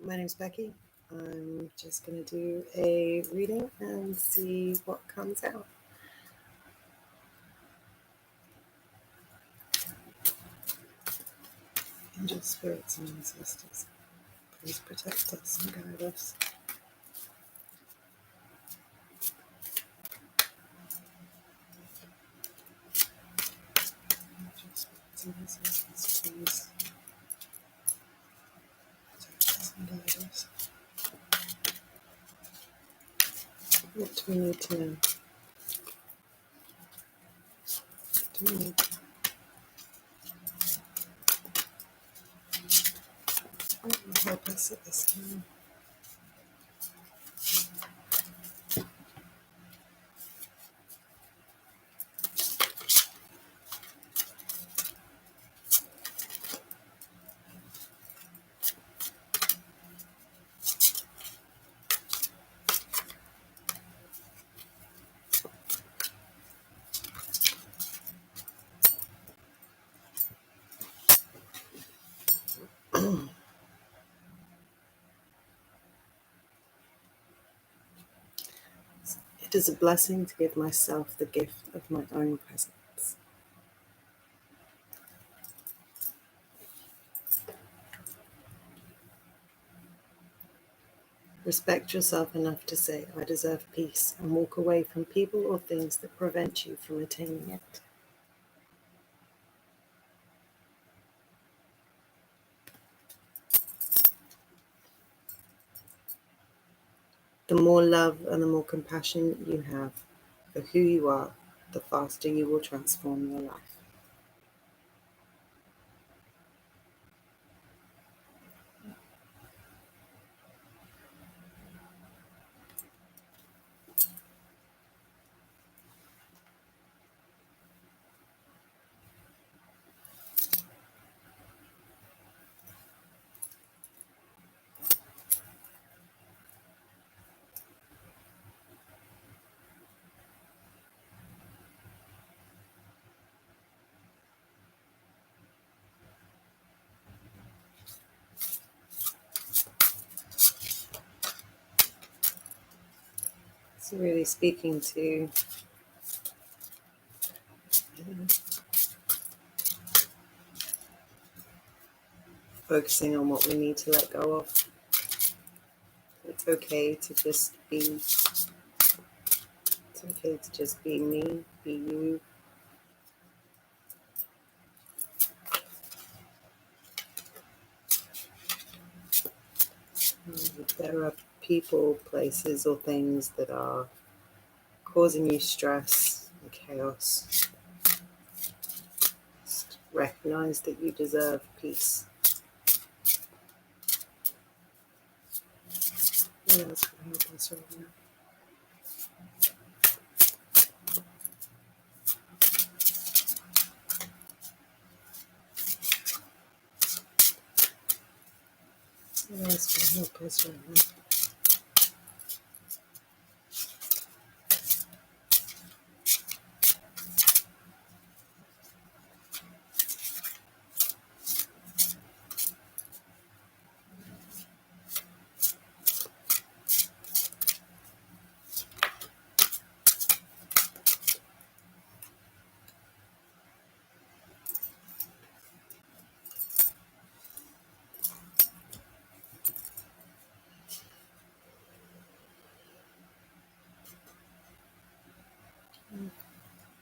My name's Becky. I'm just going to do a reading and see what comes out. Angels, spirits, and ancestors, please protect us and guide us. Angels, spirits, and ancestors, please protect us and guide us. What do we need to know? What do we need to know? What will help us at this time? It is a blessing to give myself the gift of my own presence. Respect yourself enough to say, I deserve peace, and walk away from people or things that prevent you from attaining it. The more love and the more compassion you have for who you are, the faster you will transform your life. So really speaking to focusing on what we need to let go of. It's okay to just be, it's okay to just be me, be you. If there are people, places, or things that are causing you stress and chaos, just recognize that you deserve peace. What else can help us right now? What else can help us right now?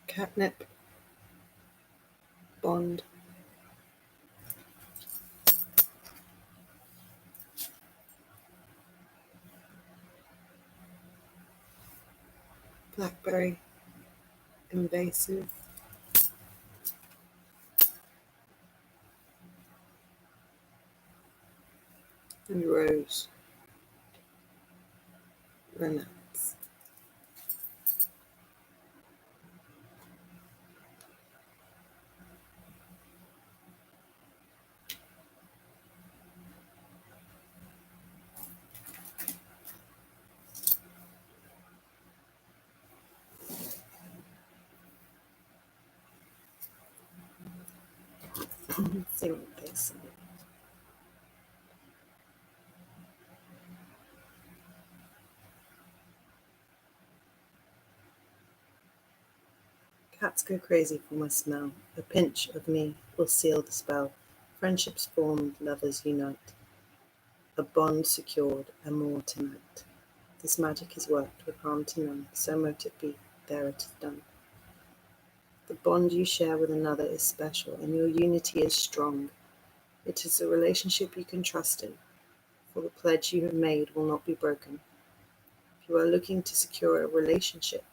Catnip, bond, blackberry, invasive, and rose, romance. Let's see what they say. Let's go crazy for my smell. A pinch of me will seal the spell. Friendships formed, lovers unite. A bond secured, and more tonight. This magic is worked with harm to none, so mote it be, there it is done. The bond you share with another is special, and your unity is strong. It is a relationship you can trust in, for the pledge you have made will not be broken. If you are looking to secure a relationship,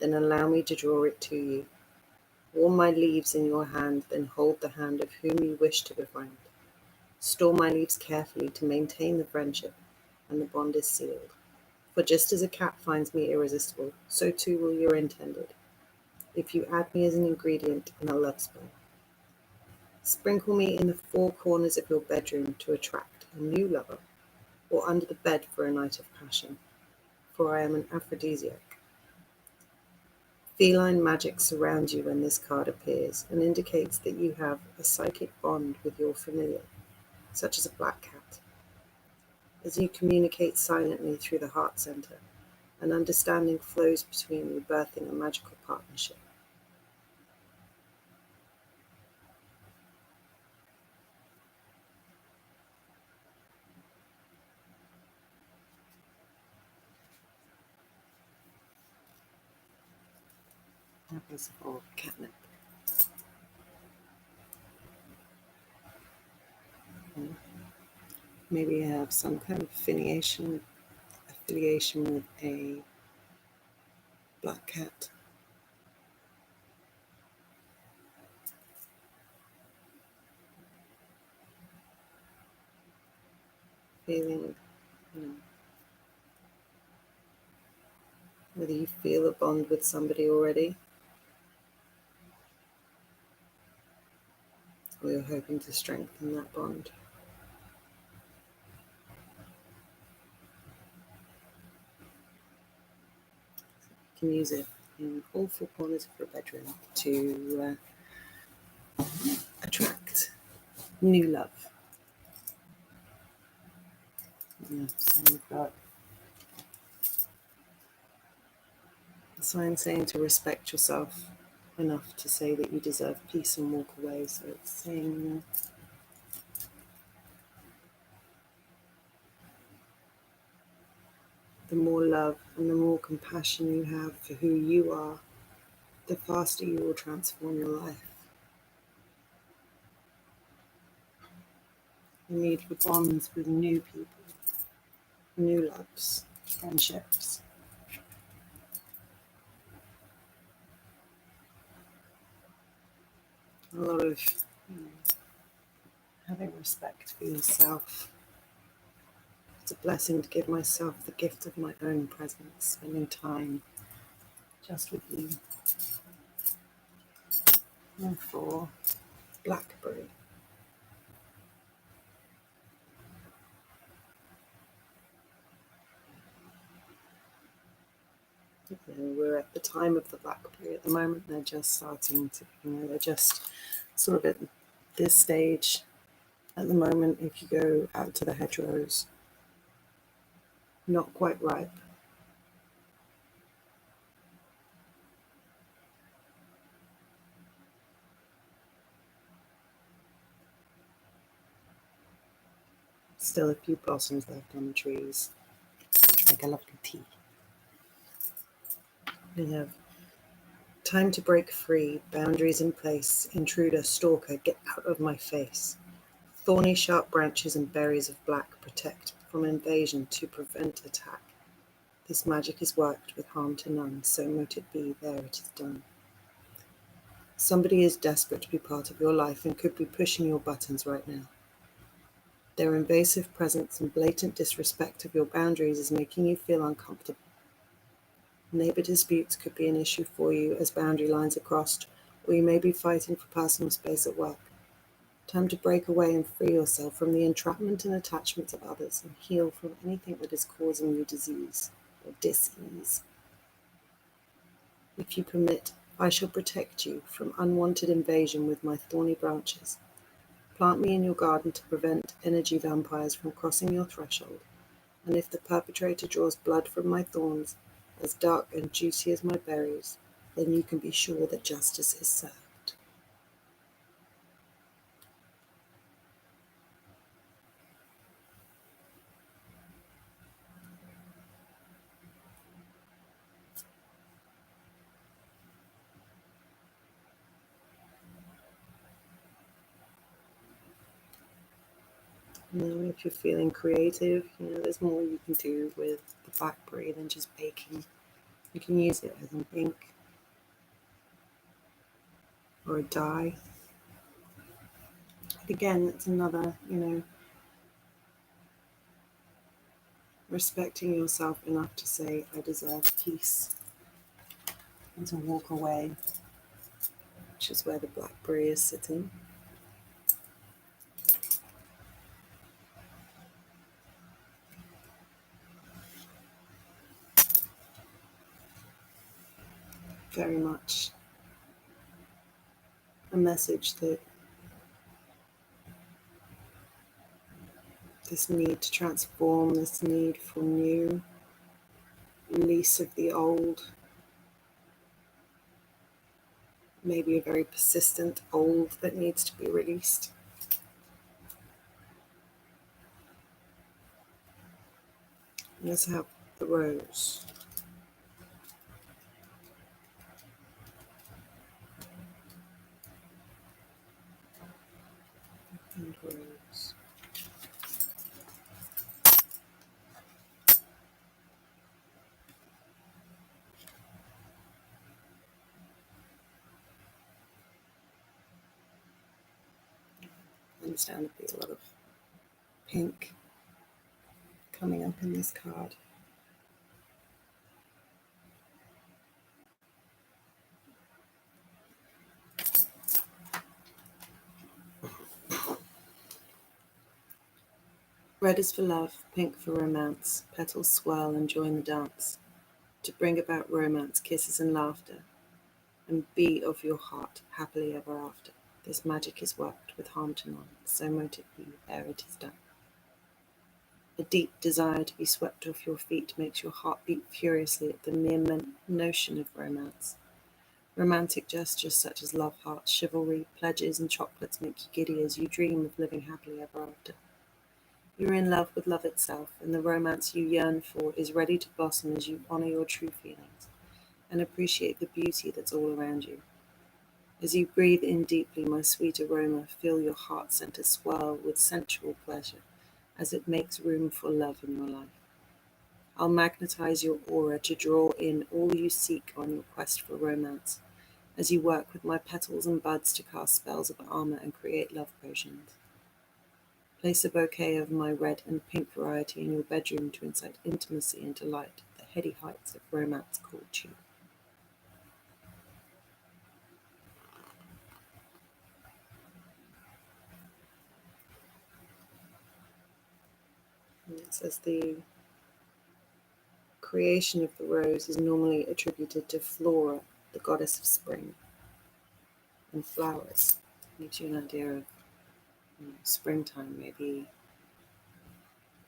then allow me to draw it to you. Warm my leaves in your hand, then hold the hand of whom you wish to befriend. Store my leaves carefully to maintain the friendship, and the bond is sealed. For just as a cat finds me irresistible, so too will your intended, if you add me as an ingredient in a love spell. Sprinkle me in the four corners of your bedroom to attract a new lover, or under the bed for a night of passion, for I am an aphrodisiac. Feline magic surrounds you when this card appears and indicates that you have a psychic bond with your familiar, such as a black cat. As you communicate silently through the heart center, an understanding flows between you, birthing a magical partnership. That was all catnip. Maybe you have some kind of affiliation with a black cat. Feeling, whether you feel a bond with somebody already, or you're hoping to strengthen that bond. You can use it in all four corners of your bedroom to attract new love. So you've got the sign saying to respect yourself enough to say that you deserve peace and walk away. So it's saying the more love and the more compassion you have for who you are, the faster you will transform your life. You need for bonds with new people, new loves, friendships. A lot of having respect for yourself. It's a blessing to give myself the gift of my own presence, spending time just with you. And for blackberry. We're at the time of the blackberry at the moment. They're just starting to, they're just sort of at this stage at the moment. If you go out to the hedgerows, not quite ripe. Still a few blossoms left on the trees, which make a lovely tea. We have time to break free, boundaries in place, intruder, stalker, get out of my face. Thorny sharp branches and berries of black protect from invasion to prevent attack. This magic is worked with harm to none, so mote it be, there it is done. Somebody is desperate to be part of your life and could be pushing your buttons right now. Their invasive presence and blatant disrespect of your boundaries is making you feel uncomfortable. Neighbor disputes could be an issue for you as boundary lines are crossed, or you may be fighting for personal space at work. Time to break away and free yourself from the entrapment and attachments of others and heal from anything that is causing you disease or dis-ease. If you permit, I shall protect you from unwanted invasion with my thorny branches. Plant me in your garden to prevent energy vampires from crossing your threshold, and if the perpetrator draws blood from my thorns, as dark and juicy as my berries, then you can be sure that justice is served. If you're feeling creative, there's more you can do with the blackberry than just baking. You can use it as an ink or a dye. But again, it's another, respecting yourself enough to say, I deserve peace, and to walk away, which is where the blackberry is sitting. Very much a message that this need to transform, this need for new, release of the old, maybe a very persistent old that needs to be released. Let's have the rose. And rose. Understandably, a lot of pink coming up in this card. Red is for love, pink for romance. Petals swirl and join the dance. To bring about romance, kisses and laughter, and be of your heart happily ever after. This magic is worked with harm to none, so mote it be, ere it is done. A deep desire to be swept off your feet makes your heart beat furiously at the mere notion of romance. Romantic gestures such as love hearts, chivalry, pledges, and chocolates make you giddy as you dream of living happily ever after. You are in love with love itself, and the romance you yearn for is ready to blossom as you honor your true feelings and appreciate the beauty that's all around you. As you breathe in deeply my sweet aroma, feel your heart center swirl with sensual pleasure as it makes room for love in your life. I'll magnetize your aura to draw in all you seek on your quest for romance, as you work with my petals and buds to cast spells of armor and create love potions. Place a bouquet of my red and pink variety in your bedroom to incite intimacy and delight at the heady heights of romance called you. And it says the creation of the rose is normally attributed to Flora, the goddess of spring and flowers. Gives you an idea of springtime. Maybe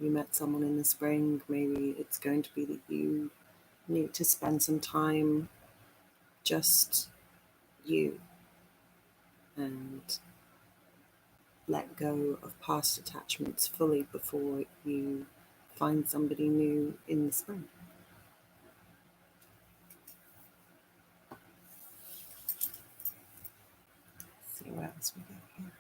you met someone in the spring, maybe it's going to be that you need to spend some time just you and let go of past attachments fully before you find somebody new in the spring. Let's see what else we get here.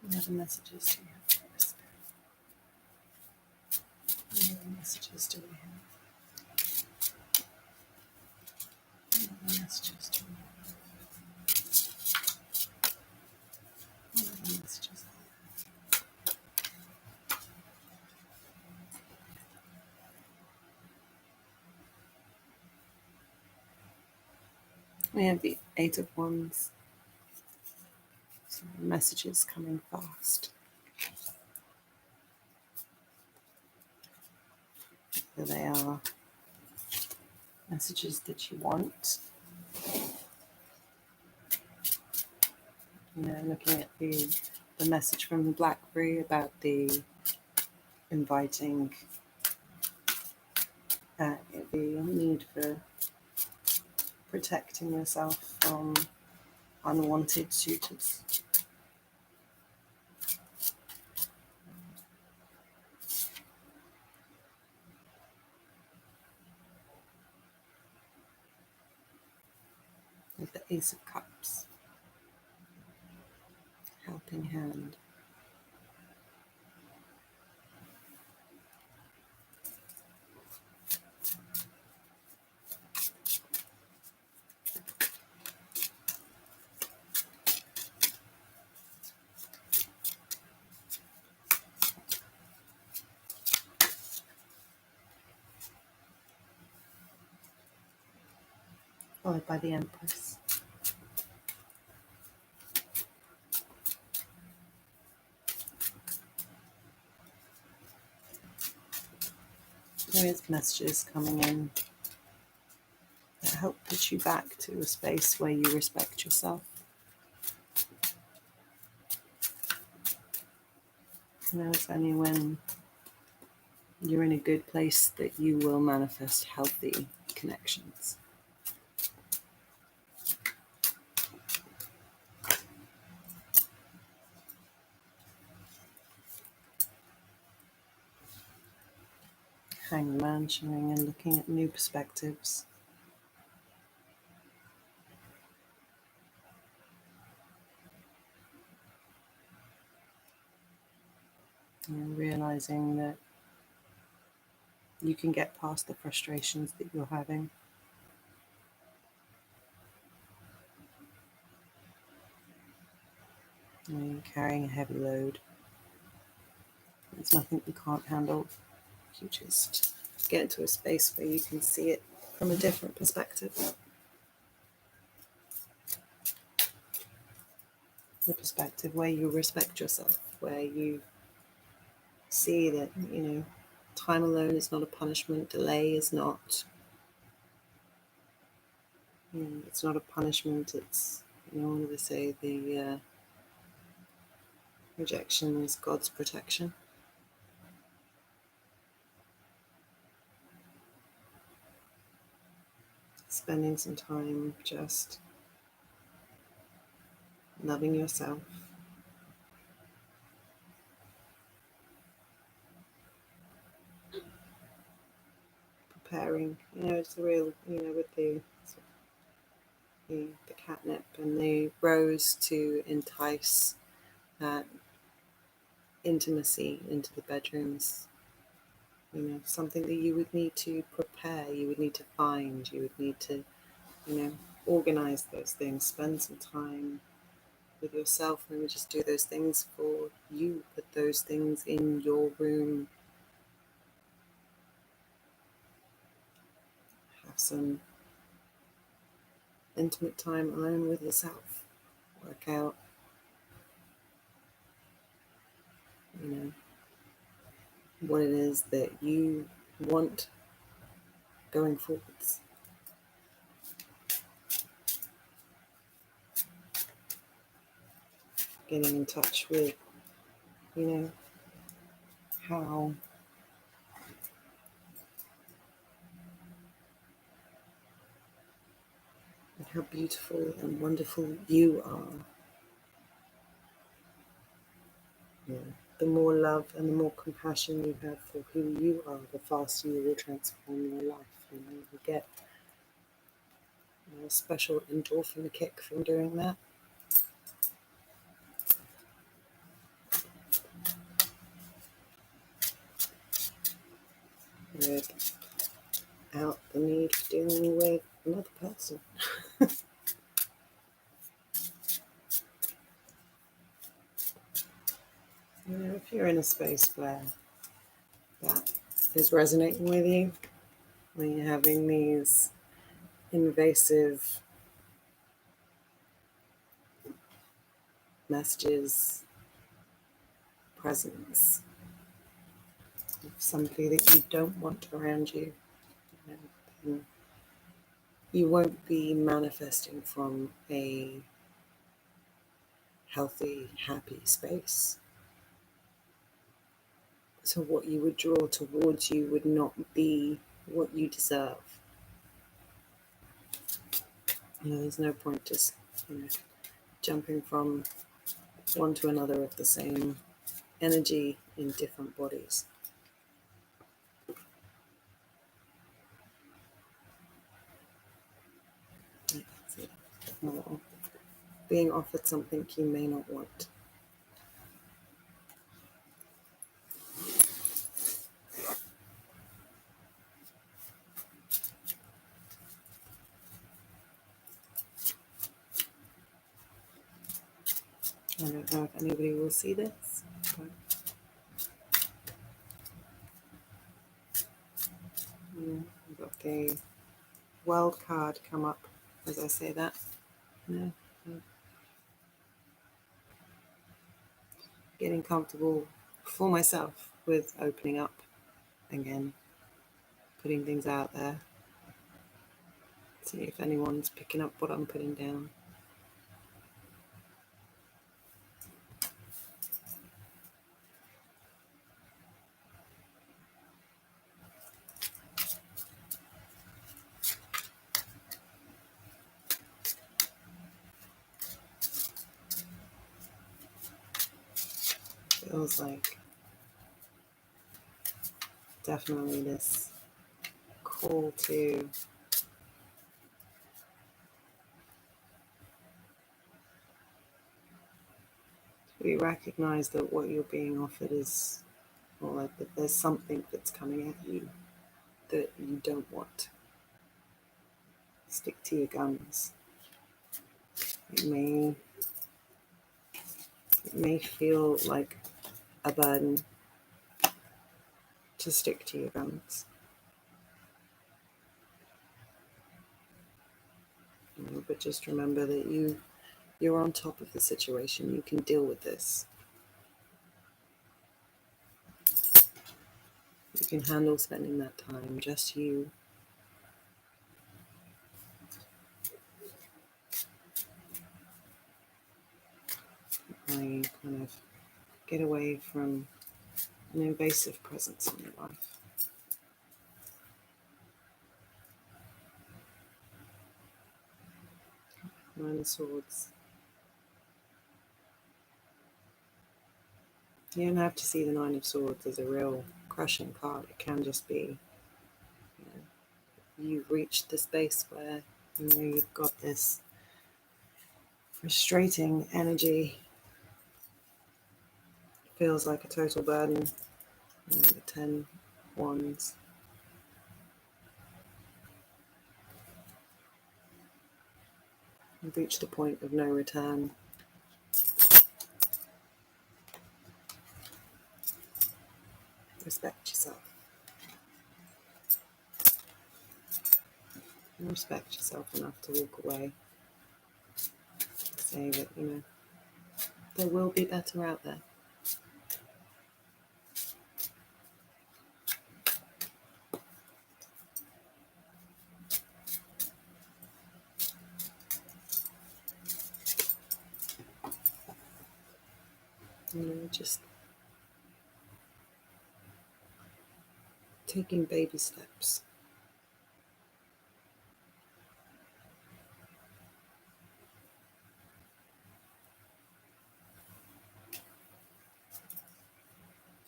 What other messages do we have for us? What other messages do we have? What other messages do we have? What other messages? We have the Eight of Wands. So messages coming fast. Here they are. Messages that you want, Looking at the message from the BlackBerry about the inviting the need for protecting yourself from unwanted suitors. With the Ace of Cups, helping hand. Followed by the Empress. There is messages coming in that help put you back to a space where you respect yourself. It's only when you're in a good place that you will manifest healthy connections. Hangman showing and looking at new perspectives. And realizing that you can get past the frustrations that you're having. You're carrying a heavy load. There's nothing you can't handle. You just get into a space where you can see it from a different perspective. The perspective where you respect yourself, where you see that, time alone is not a punishment, delay is not, it's not a punishment, it's, what do they say, the rejection is God's protection. Spending some time just loving yourself. Preparing, it's a real, with the catnip and the rose to entice intimacy into the bedrooms. Something that you would need to prepare, you would need to find, you would need to, organize those things, spend some time with yourself, and just do those things for you. Put those things in your room. Have some intimate time alone with yourself. Work out, what it is that you want going forwards. Getting in touch with, how beautiful and wonderful you are. The more love and the more compassion you have for who you are, the faster you will transform your life. You get a special endorphin kick from doing that. Without the need for dealing with another person. If you're in a space where that is resonating with you, when you're having these invasive messages, presence of somebody that you don't want around you, you won't be manifesting from a healthy, happy space. So what you would draw towards you would not be what you deserve. There's no point just jumping from one to another of the same energy in different bodies. Or being offered something you may not want. I don't know if anybody will see this, but I've got the world card come up as I say that. Getting comfortable for myself with opening up again, putting things out there. See if anyone's picking up what I'm putting down. Feels like definitely this call to we recognize that what you're being offered is, or like that there's something that's coming at you that you don't want. Stick to your guns. It may feel like a burden to stick to your guns. But just remember that you're on top of the situation. You can deal with this. You can handle spending that time, just you. I kind of get away from an invasive presence in your life. Nine of Swords. You don't have to see the Nine of Swords as a real crushing card. It can just be, you've reached the space where you've got this frustrating energy. It feels like a total burden. The 10 Wands. You've reached a point of no return. Respect yourself. And respect yourself enough to walk away. Say that, there will be better out there. Just taking baby steps.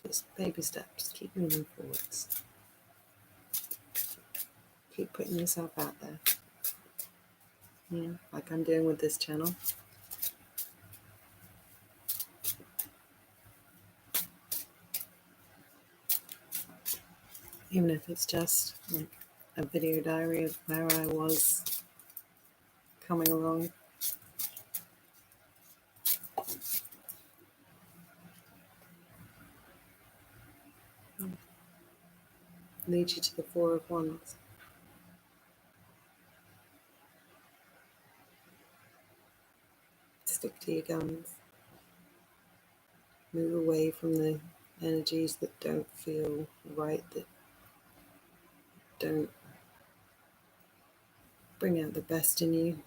Just baby steps. Keep moving forwards. Keep putting yourself out there. Like I'm doing with this channel. Even if it's just like a video diary of where I was coming along. Lead you to the Four of Wands. Stick to your guns. Move away from the energies that don't feel right, that don't bring out the best in you.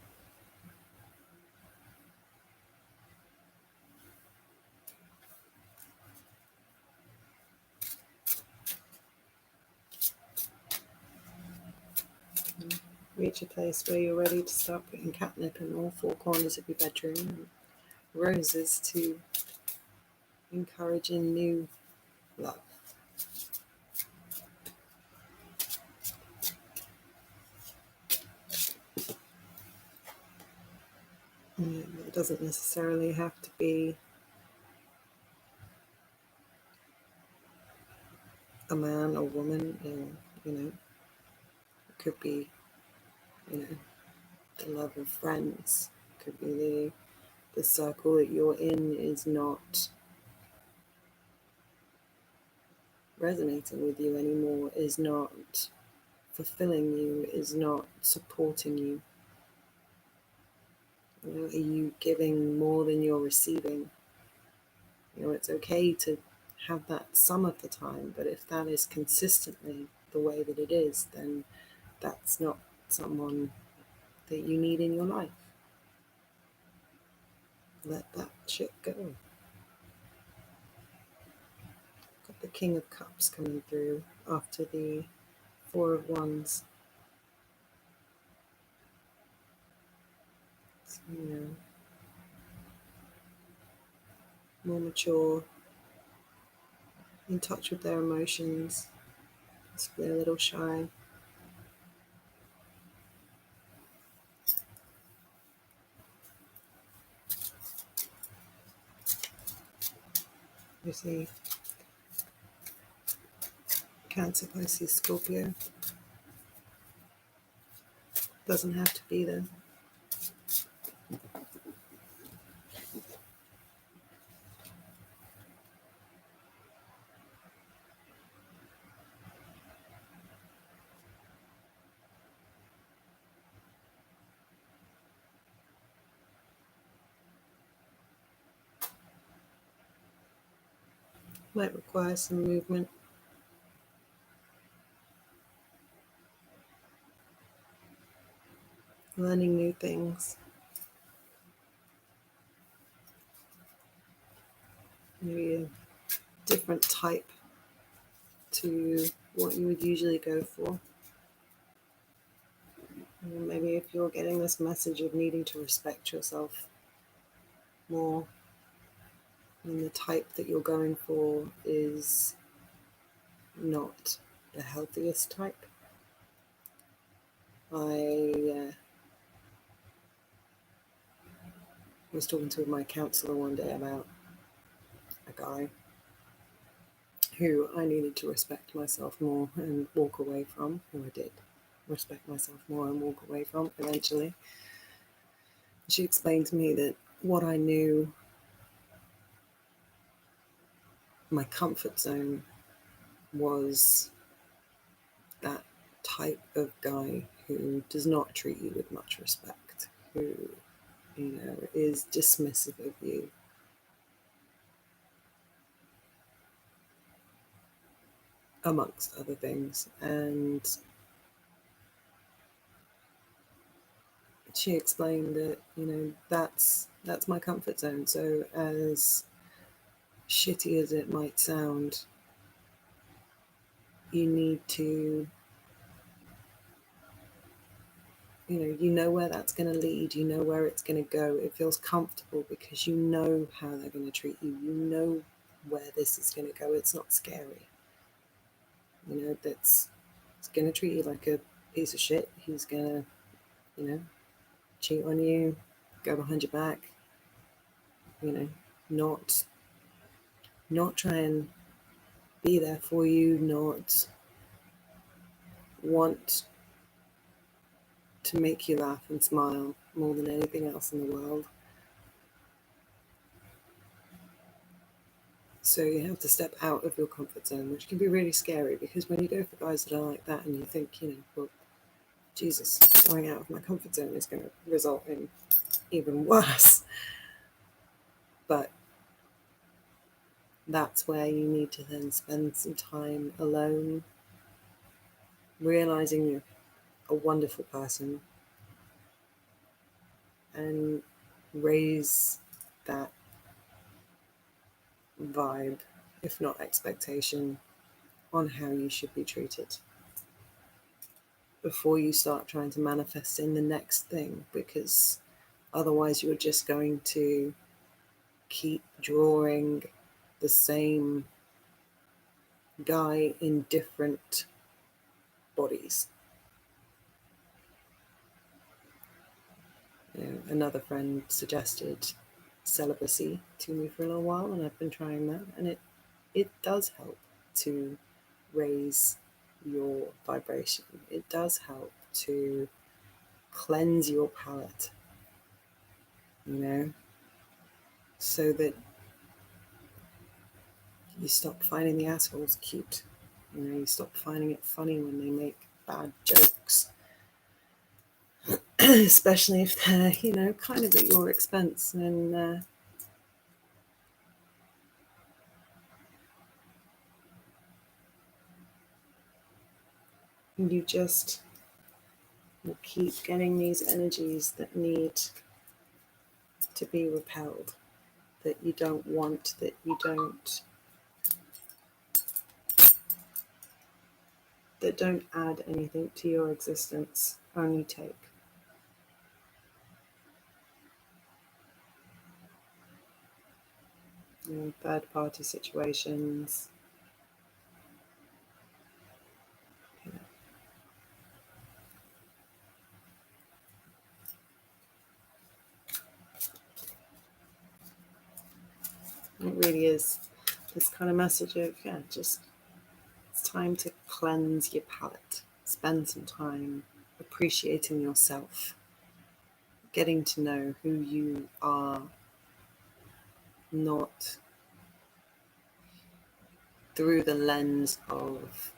reach a place where you're ready to start putting catnip in all four corners of your bedroom and roses to encourage in new love. It doesn't necessarily have to be a man or woman, it could be, the love of friends. It could be the circle that you're in is not resonating with you anymore, is not fulfilling you, is not supporting you. Are you giving more than you're receiving? It's okay to have that some of the time, but if that is consistently the way that it is, then that's not someone that you need in your life. Let that shit go. Got the King of Cups coming through after the Four of Wands. So, more mature, in touch with their emotions, possibly a little shy. You see Cancer, Pisces, Scorpio. Doesn't have to be there. Might require some movement. Learning new things. Maybe a different type to what you would usually go for. And maybe if you're getting this message of needing to respect yourself more, and the type that you're going for is not the healthiest type. I was talking to my counselor one day about a guy who I needed to respect myself more and walk away from, who I did respect myself more and walk away from eventually. She explained to me that what I knew, my comfort zone, was that type of guy who does not treat you with much respect, who, is dismissive of you. Amongst other things. And she explained that, that's my comfort zone. So as shitty as it might sound, you need to, you know where that's going to lead, you know where it's going to go. It feels comfortable because you know how they're going to treat you, you know where this is going to go. It's not scary. It's going to treat you like a piece of shit. He's going to, cheat on you, go behind your back, not try and be there for you, not want to make you laugh and smile more than anything else in the world. So you have to step out of your comfort zone, which can be really scary, because when you go for guys that are like that and you think, well, Jesus, going out of my comfort zone is going to result in even worse. But that's where you need to then spend some time alone, realizing you're a wonderful person, and raise that vibe, if not expectation, on how you should be treated before you start trying to manifest in the next thing, because otherwise you're just going to keep drawing the same guy in different bodies. Another friend suggested celibacy to me for a little while, and I've been trying that, and it does help to raise your vibration. It does help to cleanse your palate, so that you stop finding the assholes cute. You stop finding it funny when they make bad jokes, especially if they're, kind of at your expense. And you just will keep getting these energies that need to be repelled, that you don't want, that don't add anything to your existence, only take. Third party situations. It really is this kind of message of, just it's time to cleanse your palate. Spend some time appreciating yourself, getting to know who you are, not through the lens of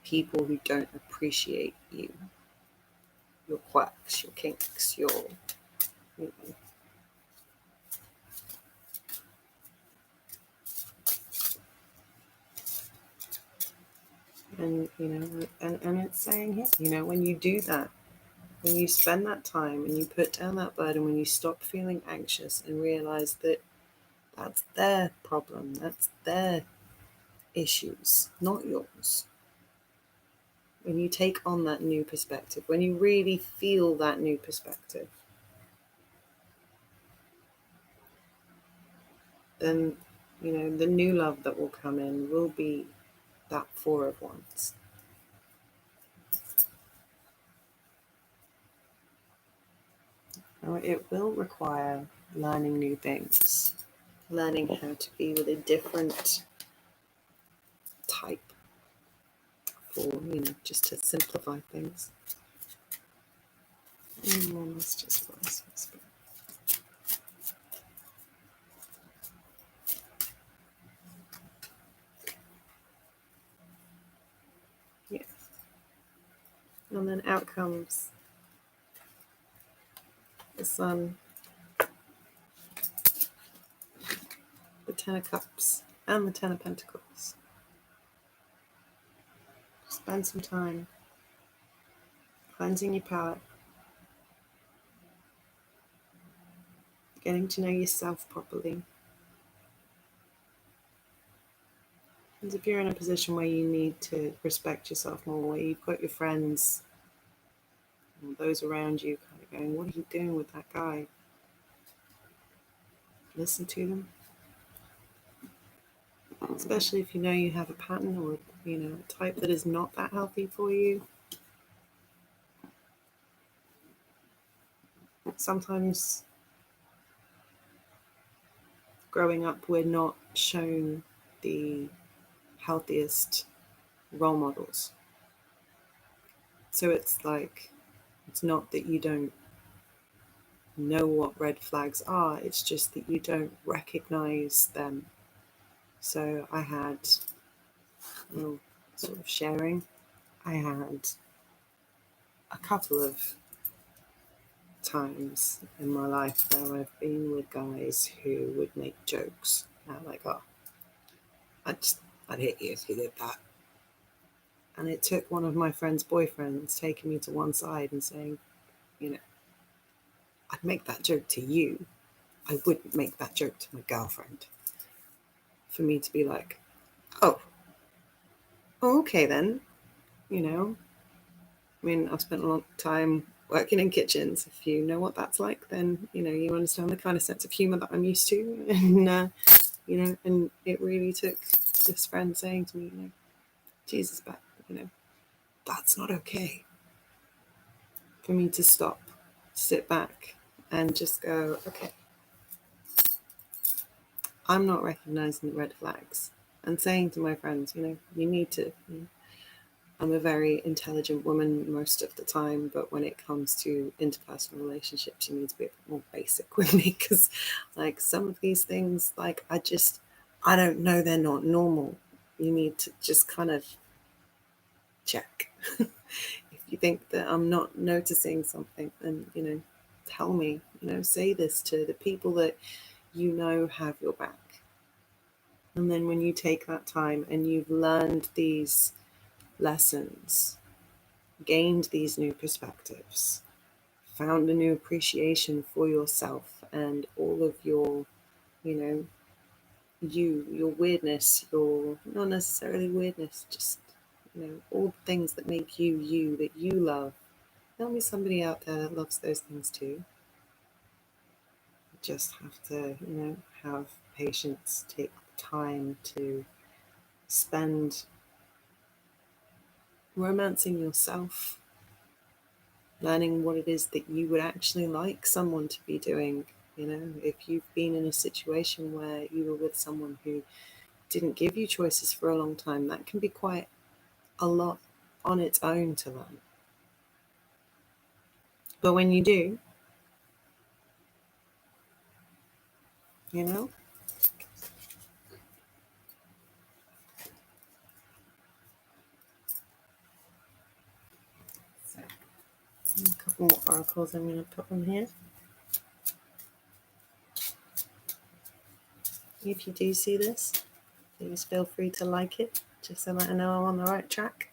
people who don't appreciate you, your quirks, your kinks, your, and and it's saying here, when you do that, when you spend that time and you put down that burden, when you stop feeling anxious and realize that that's their problem, that's their issues, not yours. When you take on that new perspective, when you really feel that new perspective, then, the new love that will come in will be that four of wands. Now, it will require learning new things, learning how to be with a different type for, just to simplify things. And then let's just voice whisper. Yeah. And then out comes the Sun, the Ten of Cups, and the Ten of Pentacles. Spend some time cleansing your palate, getting to know yourself properly. And if you're in a position where you need to respect yourself more, where you've got your friends and those around you kind of going, what are you doing with that guy? Listen to them. Especially if you know you have a pattern or, a type that is not that healthy for you. Sometimes growing up, we're not shown the healthiest role models. So it's like, it's not that you don't know what red flags are, it's just that you don't recognize them. So I had, sort of sharing, I had a couple of times in my life where I've been with guys who would make jokes. And I'm like, oh, I'd hit you if you did that. And it took one of my friend's boyfriends taking me to one side and saying, I'd make that joke to you. I wouldn't make that joke to my girlfriend. For me to be like, oh, okay then, I mean, I've spent a long time working in kitchens. If you know what that's like, then you understand the kind of sense of humor that I'm used to, and it really took this friend saying to me, Jesus, but that's not okay, for me to stop, sit back, and just go, okay, I'm not recognizing the red flags, and saying to my friends, you need to. I'm a very intelligent woman most of the time, but when it comes to interpersonal relationships, you need to be a bit more basic with me, because, some of these things, I don't know, they're not normal. You need to just kind of check. If you think that I'm not noticing something, then, tell me, say this to the people that have your back. And then when you take that time and you've learned these lessons, gained these new perspectives, found a new appreciation for yourself and all of your, your weirdness, your not necessarily weirdness, just, all the things that make you, that you love. There'll be somebody out there that loves those things too. You just have to, have patience, take time to spend romancing yourself, learning what it is that you would actually like someone to be doing. If you've been in a situation where you were with someone who didn't give you choices for a long time, that can be quite a lot on its own to learn. But when you do, so a couple more oracles I'm going to put on here. If you do see this, please feel free to like it, just so that I know I'm on the right track.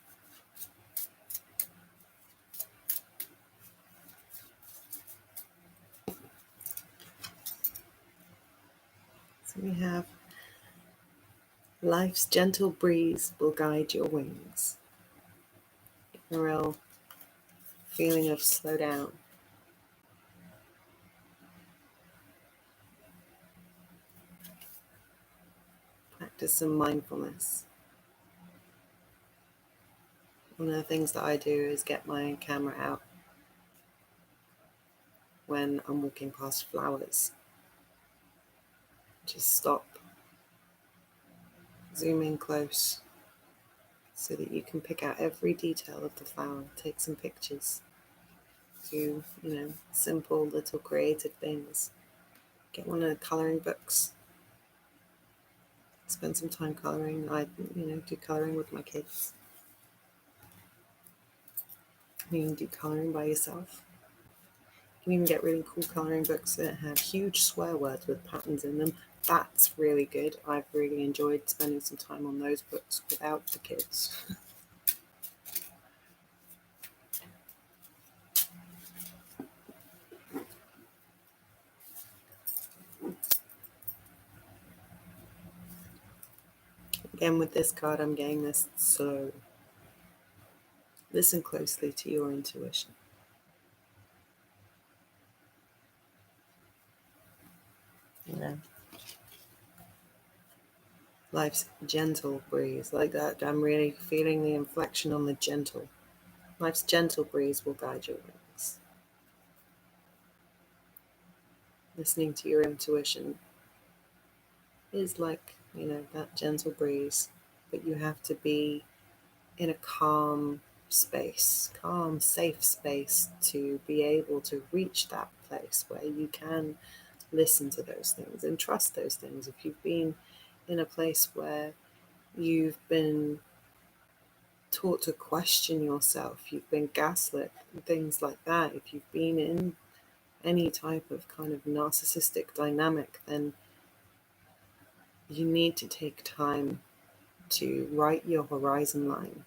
So we have, life's gentle breeze will guide your wings. A real feeling of slow down. Practice some mindfulness. One of the things that I do is get my camera out when I'm walking past flowers. Just stop, zoom in close, so that you can pick out every detail of the flower, take some pictures, do, simple little creative things. Get one of the colouring books, spend some time colouring. I, do colouring with my kids. You can do colouring by yourself. You can even get really cool colouring books that have huge swear words with patterns in them. That's really good. I've really enjoyed spending some time on those books without the kids. Again, with this card, I'm getting this slow. Listen closely to your intuition. Life's gentle breeze, like that. I'm really feeling the inflection on the gentle. Life's gentle breeze will guide your wings. Listening to your intuition is like, that gentle breeze, but you have to be in a calm space, calm, safe space, to be able to reach that place where you can listen to those things and trust those things. If you've been in a place where you've been taught to question yourself, you've been gaslit, and things like that, if you've been in any type of kind of narcissistic dynamic, then you need to take time to write your horizon line.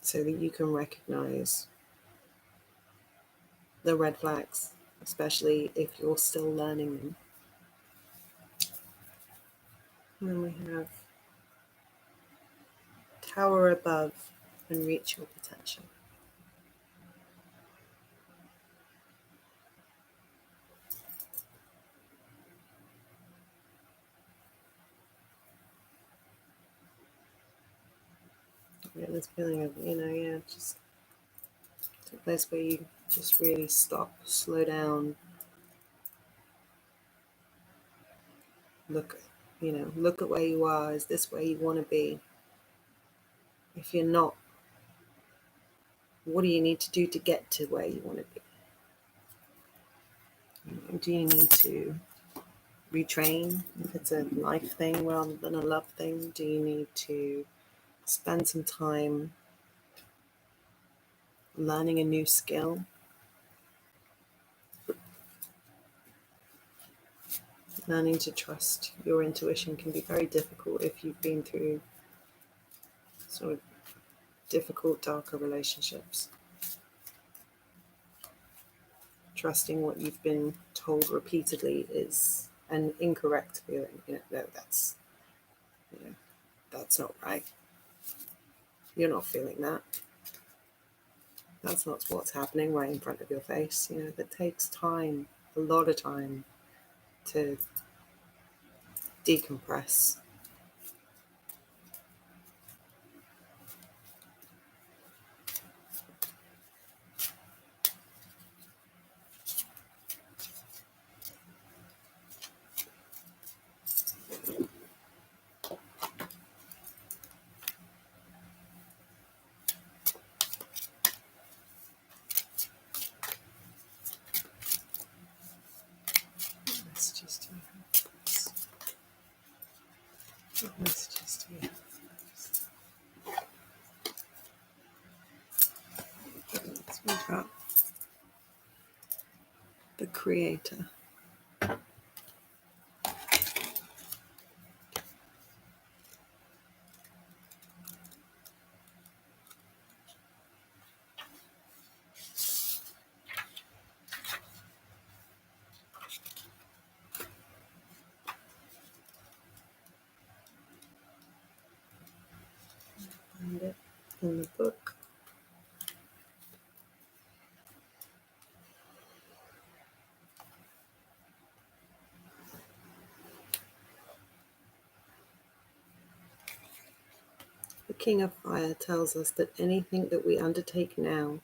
So that you can recognize the red flags, especially if you're still learning them. And then we have tower above and reach your potential. Yeah, this feeling of, just a place where you just really stop, slow down, look, look at where you are. Is this where you want to be? If you're not, what do you need to do to get to where you want to be? Do you need to retrain if it's a life thing rather than a love thing? Do you need to spend some time learning a new skill? Learning to trust your intuition can be very difficult if you've been through sort of difficult, darker relationships. Trusting what you've been told repeatedly is an incorrect feeling. No, that's not right. You're not feeling that. That's not what's happening right in front of your face. That takes time, a lot of time, to decompress. Let's just Let's move up. The creator. Find it in the book. The King of Fire tells us that anything that we undertake now,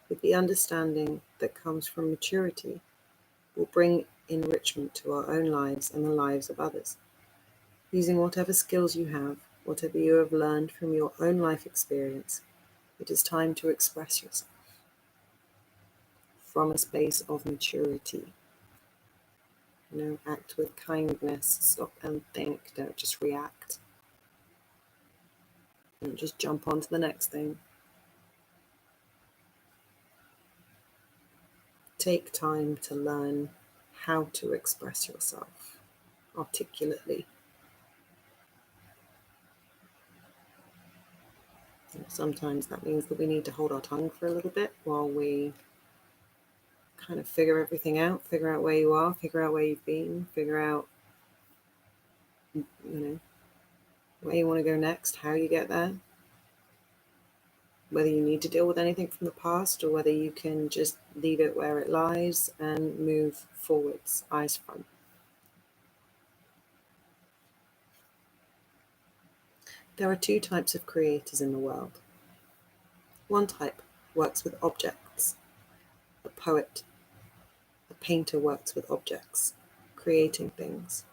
with the understanding that comes from maturity, will bring enrichment to our own lives and the lives of others. Using whatever skills you have, whatever you have learned from your own life experience, it is time to express yourself from a space of maturity. Act with kindness, stop and think, don't just react. Don't just jump on to the next thing. Take time to learn how to express yourself articulately. Sometimes that means that we need to hold our tongue for a little bit while we kind of figure everything out, figure out where you are, figure out where you've been, figure out, where you want to go next, how you get there, whether you need to deal with anything from the past or whether you can just leave it where it lies and move forwards, eyes front. There are two types of creators in the world. One type works with objects. A poet, a painter works with objects, creating things.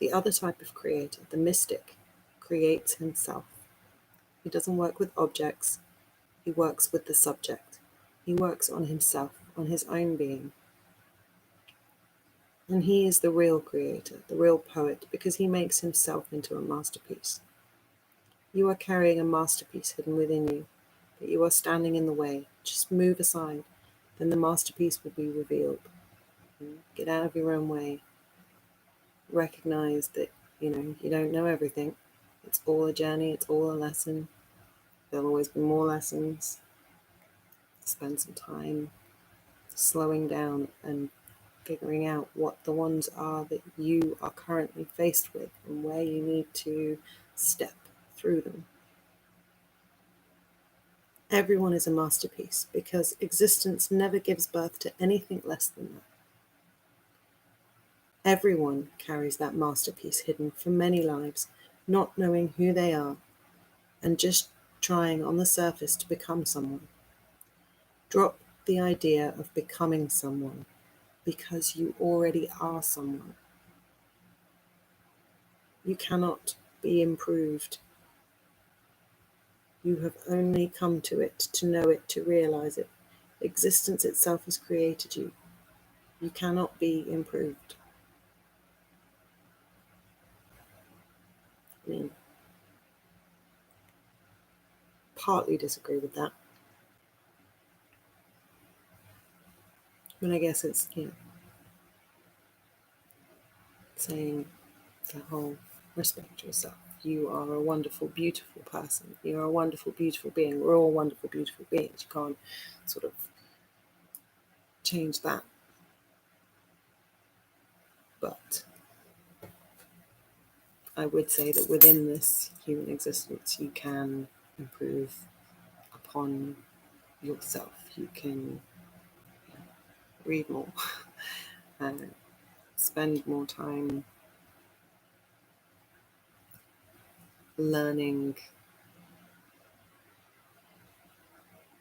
The other type of creator, the mystic, creates himself. He doesn't work with objects, he works with the subject. He works on himself, on his own being. And he is the real creator, the real poet, because he makes himself into a masterpiece. You are carrying a masterpiece hidden within you, but you are standing in the way. Just move aside, then the masterpiece will be revealed. Get out of your own way. Recognize that, you don't know everything. It's all a journey, it's all a lesson. There'll always be more lessons. Spend some time slowing down and figuring out what the ones are that you are currently faced with and where you need to step through them. Everyone is a masterpiece because existence never gives birth to anything less than that. Everyone carries that masterpiece hidden for many lives, not knowing who they are and just trying on the surface to become someone. Drop the idea of becoming someone because you already are someone. You cannot be improved. You have only come to it, to know it, to realize it. Existence itself has created you. You cannot be improved. I mean, partly disagree with that. But I guess it's, saying the whole respect yourself. You are a wonderful, beautiful person. You're a wonderful, beautiful being. We're all wonderful, beautiful beings. You can't sort of change that. But I would say that within this human existence, you can improve upon yourself. You can read more, spend more time learning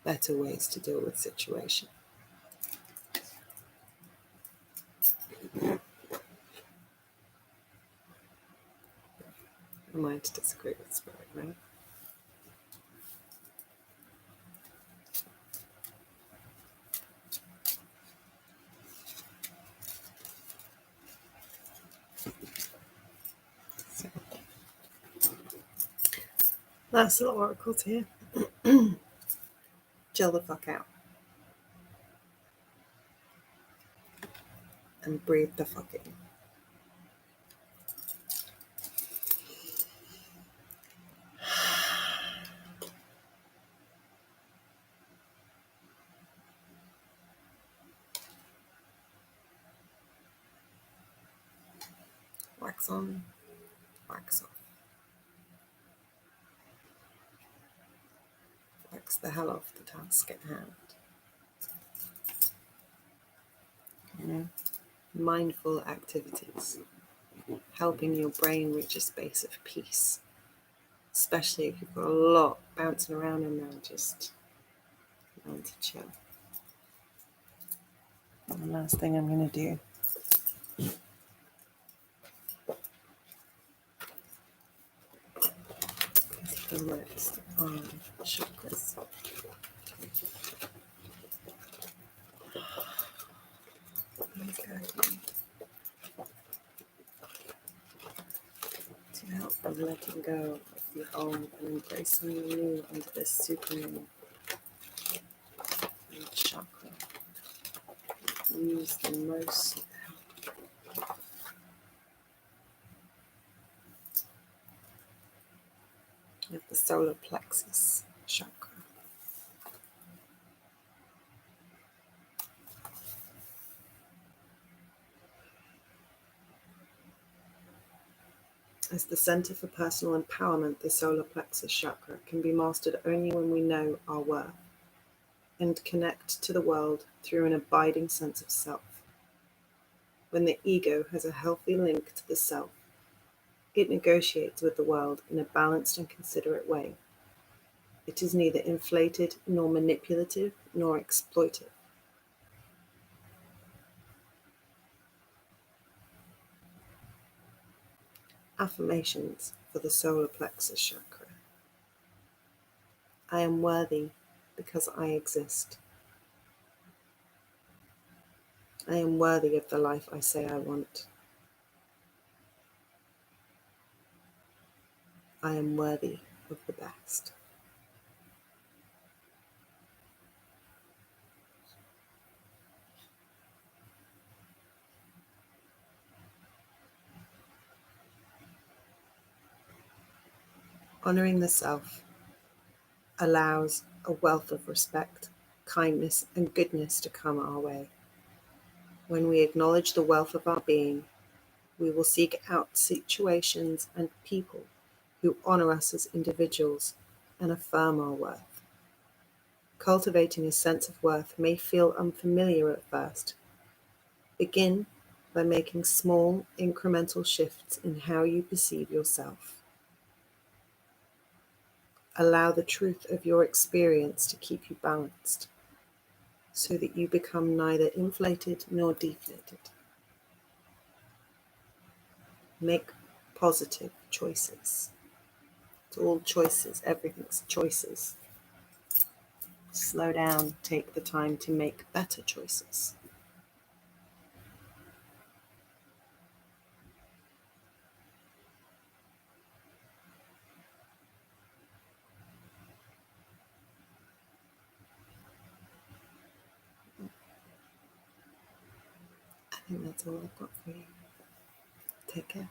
better ways to deal with situations. Am I to disagree with Spirit, right? So, that's the oracles here. Chill the fuck out. And breathe the fuck in. Wax on, wax off. Wax the hell off the task at hand. Mindful activities, helping your brain reach a space of peace, especially if you've got a lot bouncing around in there. Just learn to chill. And the last thing I'm going to do is the rest on chakras. To help with letting go of the old and embracing the new under this supermoon chakra. Use the most of the solar plexus chakra. As the center for personal empowerment, the solar plexus chakra can be mastered only when we know our worth and connect to the world through an abiding sense of self. When the ego has a healthy link to the self, it negotiates with the world in a balanced and considerate way. It is neither inflated nor manipulative nor exploitive. Affirmations for the solar plexus chakra. I am worthy because I exist. I am worthy of the life I say I want. I am worthy of the best. Honoring the self allows a wealth of respect, kindness, and goodness to come our way. When we acknowledge the wealth of our being, we will seek out situations and people who honor us as individuals and affirm our worth. Cultivating a sense of worth may feel unfamiliar at first. Begin by making small, incremental shifts in how you perceive yourself. Allow the truth of your experience to keep you balanced, so that you become neither inflated nor deflated. Make positive choices. It's all choices, everything's choices. Slow down, take the time to make better choices. I think that's all I've got for you. Take care.